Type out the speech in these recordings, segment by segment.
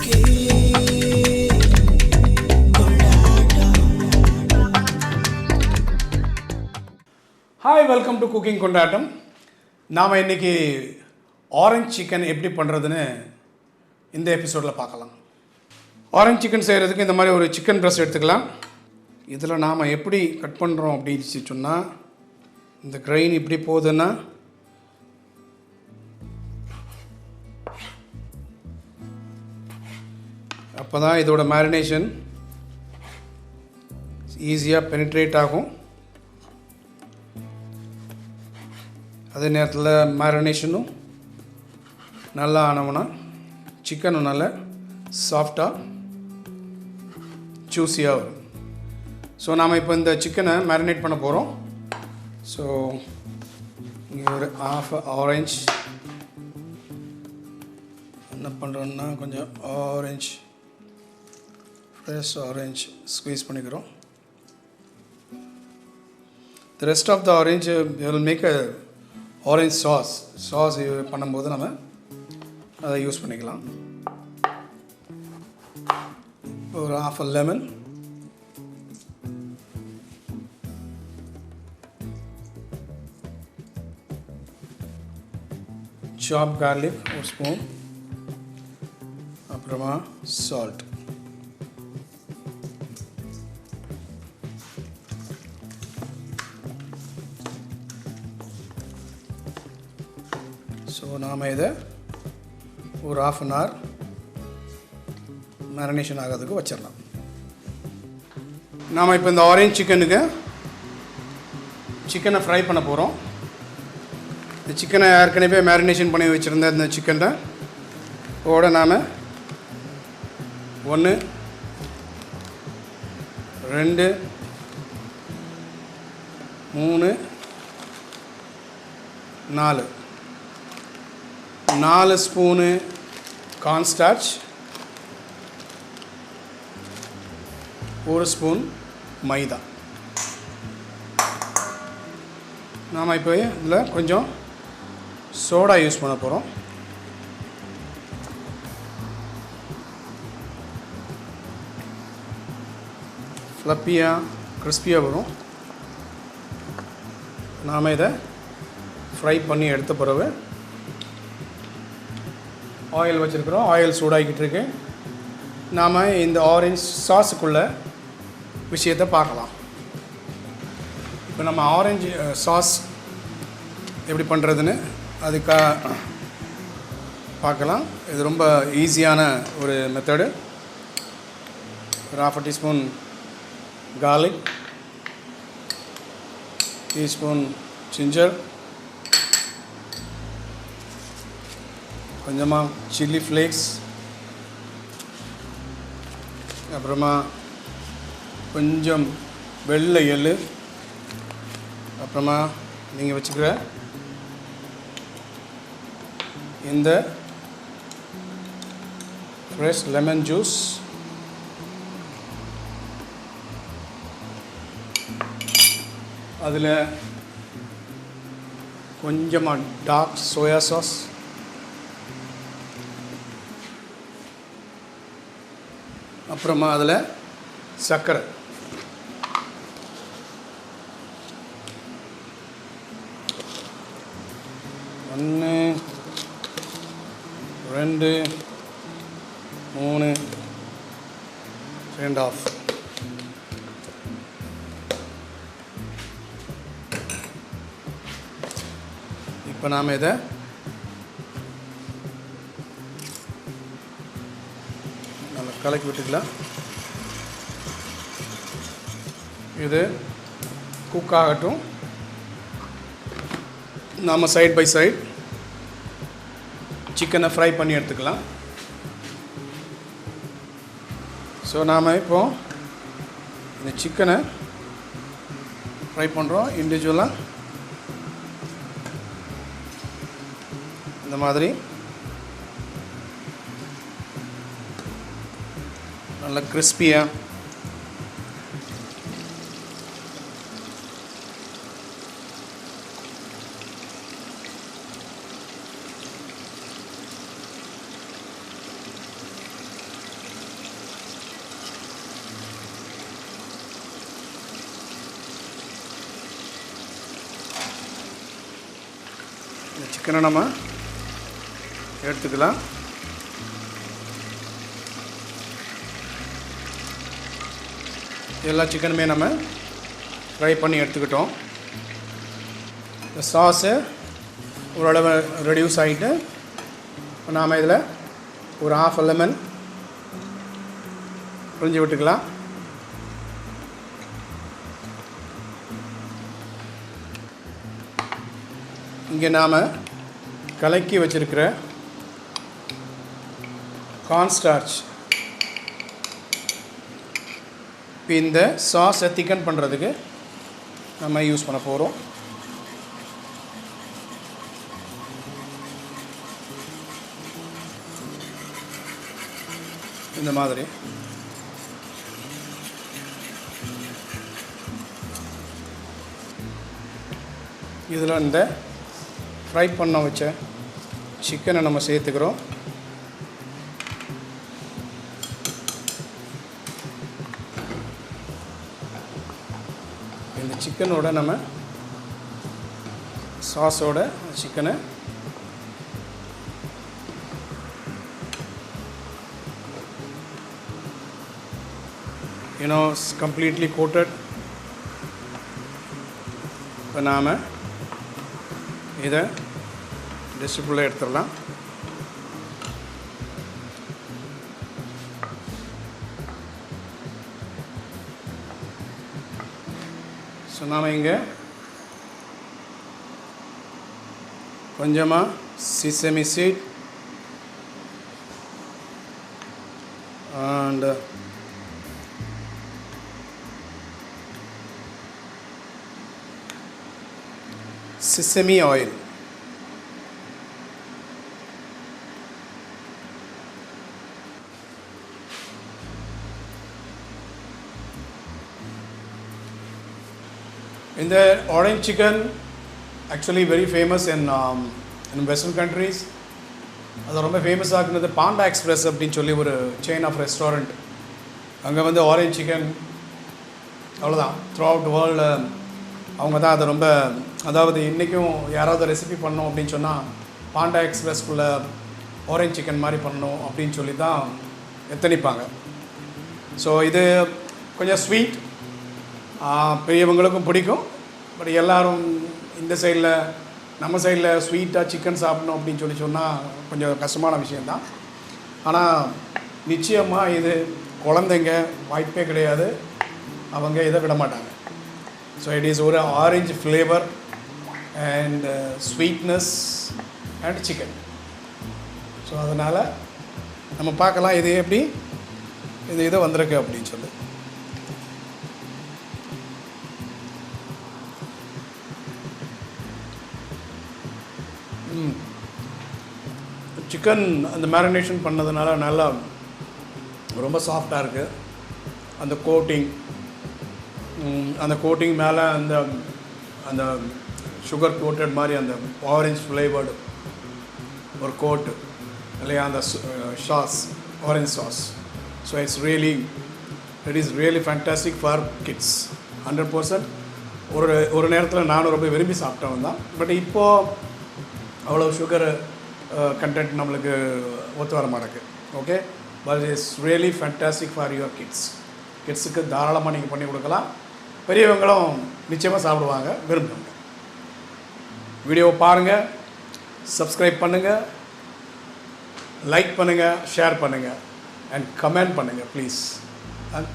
Hi, welcome to Cooking Kondattam. நாம இன்னைக்கு orange chicken எப்படி பண்ணுறதுன்னு இந்த எபிசோடில் பார்க்கலாம். ஆரஞ்சு சிக்கன் செய்கிறதுக்கு இந்த மாதிரி ஒரு சிக்கன் பிரஸ்ட் எடுத்துக்கலாம். இதில் நாம் எப்படி கட் பண்ணுறோம் அப்படின்னு சொன்னால், இந்த கிரெயின் இப்படி போகுதுன்னா அப்போ தான் இதோட மேரினேஷன் ஈஸியாக பெனிட்ரேட் ஆகும். அதே நேரத்தில் மேரினேஷனும் நல்லா ஆனவுன்னா சிக்கனும் நல்லா சாஃப்டாக ஜூஸியாக வரும். ஸோ நாம் இப்போ இந்த சிக்கனை மேரினேட் பண்ண போகிறோம். ஸோ இங்கே ஒரு ஆஃப் ஆரஞ்ச் என்ன பண்ணுறோன்னா, கொஞ்சம் ஆரஞ்ச் ஃப்ரெஷ் ஆரஞ்ச் ஸ்குவீஸ் பண்ணிக்கிறோம். The rest of the orange will make a orange sauce பண்ணும்போது நம்ம அதை யூஸ் பண்ணிக்கலாம். ஒரு half a lemon, chopped garlic ஒரு ஸ்பூன், அப்புறமா salt. ஸோ நாம் இதை ஒரு half an hour மேரினேஷன் ஆகிறதுக்கு வச்சிடலாம். நாம் இப்போ இந்த ஆரஞ்ச் சிக்கனை ஃப்ரை பண்ண போகிறோம். இந்த சிக்கனை ஏற்கனவே மேரினேஷன் பண்ணி வச்சுருந்த இந்த சிக்கனை ஓட நாம் 1 2 3 4 ஸ்பூனு கார்ன்ஸ்டார்ச், 1 ஸ்பூன் மைதா. நாம் இப்போ இதில் கொஞ்சம் சோடா யூஸ் பண்ண போகிறோம். ஃப்ளப்பியாக கிறிஸ்பியாக வரும். நாம் இதை ஃப்ரை பண்ணி எடுத்த பிறகு ஆயில் வச்சுருக்குறோம். ஆயில் சூடாகிக்கிட்டு இருக்கு. நாம் இந்த ஆரஞ்ச் சாஸுக்குள்ளே விஷயத்தை பார்க்கலாம். இப்போ நம்ம ஆரஞ்சு சாஸ் எப்படி பண்ணுறதுன்னு அதுக்காக பார்க்கலாம். இது ரொம்ப ஈஸியான ஒரு மெத்தடு. ஒரு 1/2 டீஸ்பூன் garlic, டீஸ்பூன் ஜிஞ்சர், கொஞ்சமாக சில்லி ஃப்ளேக்ஸ், அப்புறமா கொஞ்சம் வெள்ளை எள்ளு, அப்புறமா நீங்கள் வச்சுக்கிற இந்த ஃப்ரெஷ் லெமன் ஜூஸ், அதில் கொஞ்சமாக டார்க் சோயா சாஸ், அப்புறமா அதில் சர்க்கரை, 1 2 3 2.5. இப்போ நாம் இதை நல்லா கலக்கி விட்டுக்கலாம். இது குக் ஆகட்டும். நாம் சைட் பை சைட் சிக்கனை ஃப்ரை பண்ணி எடுத்துக்கலாம். ஸோ நாம் இப்போது இந்த சிக்கனை ஃப்ரை பண்ணுறோம். இண்டிவிஜுவலாக இந்த மாதிரி நல்லா கிறிஸ்பியாக சிக்கனை நம்ம எடுத்துக்கலாம். எல்லா சிக்கனுமே நம்ம ஃப்ரை பண்ணி எடுத்துக்கிட்டோம். இந்த சாஸு ஓரளவு ரெடியூஸ் ஆகிட்டு நாம் இதில் ஒரு ½ லெமன் புரிஞ்சு விட்டுக்கலாம். இங்கே நாம் கலக்கி வச்சுருக்கிற கார்ன்ஸ்டார்ச் இப்போ இந்த சாஸை திக்கன் பண்ணுறதுக்கு நம்ம யூஸ் பண்ண போகிறோம். இந்த மாதிரி இதில் இந்த ஃப்ரை பண்ண வச்ச சிக்கனை நம்ம சேர்த்துக்கிறோம். இந்த சிக்கனோட நம்ம சாஸோட சிக்கனை completely coated. இப்போ நாம் இதை டிஷ்ஷுக்குள்ளே எடுத்துடலாம். ஸோ நாம் இங்கே கொஞ்சமாக sesame seed and sesame oil. In the orange chicken, actually very famous in Western countries. அது ரொம்ப ஃபேமஸ் ஆகுனது பாண்டா எக்ஸ்பிரஸ் அப்படின்னு சொல்லி ஒரு செயின் ஆஃப் ரெஸ்டாரண்ட். அங்கே வந்து ஆரஞ்ச் சிக்கன் அவ்வளோதான் த்ரூ அவுட் வேர்ல்டு அவங்க தான் அதை ரொம்ப, அதாவது இன்றைக்கும் யாராவது ரெசிபி பண்ணோம் அப்படின்னு சொன்னால் பாண்டா எக்ஸ்பிரஸ்க்குள்ளே ஆரஞ்ச் சிக்கன் மாதிரி பண்ணணும் அப்படின்னு சொல்லி தான் எத்தனிப்பாங்க. ஸோ இது கொஞ்சம் ஸ்வீட், பெரியவங்களுக்கும் பிடிக்கும். பட் எல்லோரும் இந்த சைடில் நம்ம சைடில் ஸ்வீட்டாக சிக்கன் சாப்பிடணும் அப்படின்னு சொல்லி சொன்னால் கொஞ்சம் கஷ்டமான விஷயந்தான். ஆனால் நிச்சயமாக இது குழந்தைங்க வாய்ப்பே கிடையாது, அவங்க இதை விட மாட்டாங்க. ஸோ இட் இஸ் ஒரு orange flavour and sweetness and chicken. So அதனால் நம்ம பார்க்கலாம் இது எப்படி இது வந்திருக்கு அப்படின்னு சொல்லி. சிக்கன் அந்த மேரினேஷன் பண்ணதுனால நல்லா ரொம்ப சாஃப்டாக இருக்குது. அந்த கோட்டிங் மேலே அந்த சுகர் கோட்டட் மாதிரி அந்த ஆரஞ்ச் ஃப்ளேவர்டு ஒரு கோட்டு இல்லையா, அந்த sauce orange sauce. So it is really fantastic for kids 100%. ஒரு நேரத்தில் நானும் ரொம்ப விரும்பி சாப்பிட்டவன் தான். பட் இப்போது அவ்வளோ சுகர் கண்டென்ட் நம்மளுக்கு ஒத்து வர மாட்டேங்குது. Okay, but it's really fantastic for your கிட்ஸுக்கு தாராளமாக நீங்கள் பண்ணி கொடுக்கலாம். பெரியவங்களும் நிச்சயமாக சாப்பிடுவாங்க, விரும்புவாங்க. வீடியோவை பாருங்கள், சப்ஸ்கிரைப் பண்ணுங்கள், லைக் பண்ணுங்கள், ஷேர் பண்ணுங்கள் அண்ட் கமெண்ட் பண்ணுங்கள் please. And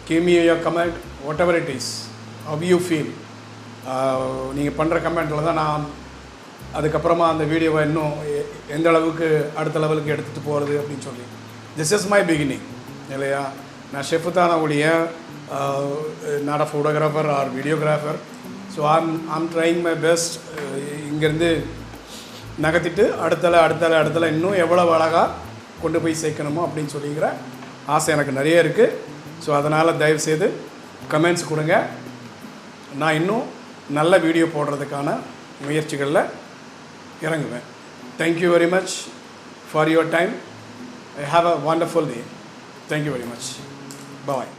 give me your comment what ever it is, how you feel. நீங்கள் பண்ணுற கமெண்ட்டில் தான் நான் அதுக்கப்புறமா அந்த வீடியோவை இன்னும் எந்த அளவுக்கு அடுத்த லெவலுக்கு எடுத்துகிட்டு போகிறது அப்படின்னு சொல்லி. திஸ் இஸ் மை பிகினிங் இல்லையா. நான் ஷெஃபு தான், not a photographer or videographer. So I'm trying my best. இங்கேருந்து நகர்த்திட்டு அடுத்தல இன்னும் எவ்வளோ அழகாக கொண்டு போய் சேர்க்கணுமோ அப்படின்னு சொல்லிக்கிற ஆசை எனக்கு நிறைய இருக்குது. ஸோ அதனால் தயவுசெய்து கமெண்ட்ஸ் கொடுங்க. நான் இன்னும் நல்ல வீடியோ போடுறதுக்கான முயற்சிகளில் இறங்குவேன். Thank you very much for your time. I have a wonderful day. Thank you very much. Bye.